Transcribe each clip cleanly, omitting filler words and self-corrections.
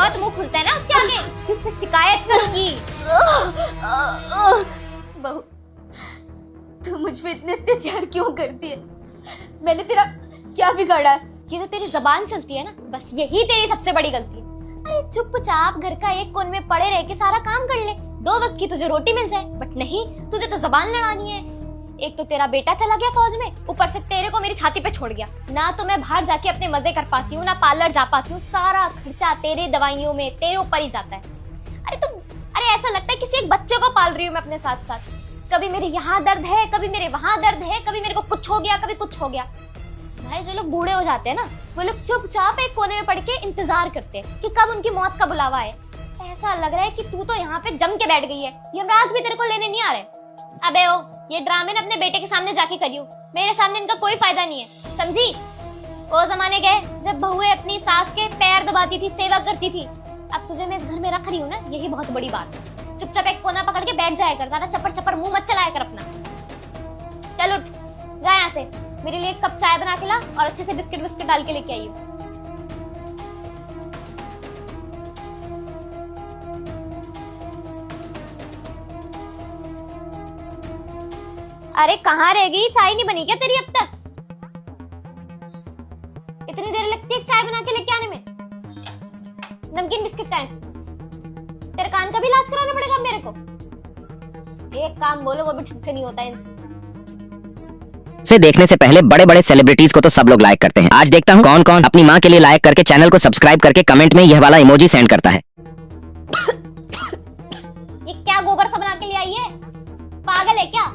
बहुत मुंह खुलता है ना उसके आगे कि उससे शिकायत करूंगी। बहू, तू मुझ पे इतने अत्याचार क्यों करती है? मैंने तेरा क्या बिगाड़ा है? ये तो तेरी जबान चलती है ना, बस यही तेरी सबसे बड़ी गलती है। अरे चुपचाप घर का एक कोने में पड़े रह के सारा काम कर ले, 2 वक्त की तुझे रोटी मिल जाए। बट नहीं, तुझे तो जबान लड़ानी है। एक तो तेरा बेटा चला गया फौज में, ऊपर से तेरे को मेरी छाती पे छोड़ गया। ना तो मैं बाहर जाके अपने मजे कर पाती हूँ, ना पार्लर जा पाती हूँ। सारा खर्चा तेरे दवाइयों में, तेरे ऊपर ही जाता है। अरे ऐसा लगता है किसी एक बच्चे को पाल रही हूँ मैं अपने साथ साथ। कभी मेरे यहाँ दर्द है, कभी मेरे वहां दर्द है, कभी मेरे को कुछ हो गया, कभी कुछ हो गया। भाई जो लोग बूढ़े हो जाते हैं ना, वो लोग चुपचाप एक कोने में पड़ के इंतजार करते हैं कि कब उनकी मौत का बुलावा आए। ऐसा लग रहा है कि तू तो यहाँ पे जम के बैठ गई है, यमराज भी तेरे को लेने नहीं आ रहे। अबे ओ, ये ड्रामे ने अपने बेटे के सामने जाके करियो, मेरे सामने इनका कोई फायदा नहीं है, समझी? वो जमाने गए जब बहुएं अपनी सास के पैर दबाती थी, सेवा करती थी। अब तुझे मैं इस घर में रख रही हूँ ना, यही बहुत बड़ी बात है। चुपचाप एक कोना पकड़ के बैठ जाया कर, ज्यादा चप्पड़ चप्पड़ मुंह मत चलाया कर अपना। चल उठ, जा यहाँ से, मेरे लिए 1 कप चाय बना के ला और अच्छे से बिस्किट बिस्किट डाल के लेके आइए। अरे कहाँ रह गई? चाय नहीं बनी क्या तेरी अब तक? इतनी देर लगती है चाय बना के लेके आने में? नमकीन बिस्किट का है? तेरे कान का भी इलाज कराना पड़ेगा मेरे को। एक काम बोलो वो भी ठीक से नहीं होता इनसे। से देखने से पहले बड़े बड़े सेलिब्रिटीज को तो सब लोग लाइक करते हैं। आज देखता हूँ कौन कौन अपनी माँ के लिए लाइक करके चैनल को सब्सक्राइब करके कमेंट में यह वाला इमोजी सेंड करता है। ये क्या गोबर सा बना के ले आई है? पागल है क्या?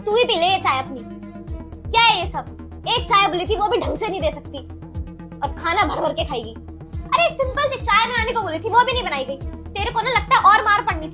तू ही पी ले ये चाय अपनी। क्या है ये सब? एक चाय बोली थी वो भी ढंग से नहीं दे सकती और खाना भर भर के खाएगी। अरे सिंपल सी चाय बनाने को बोली थी वो भी नहीं बनाई गई। तेरे को ना लगता है और मार पड़नी चाहिए।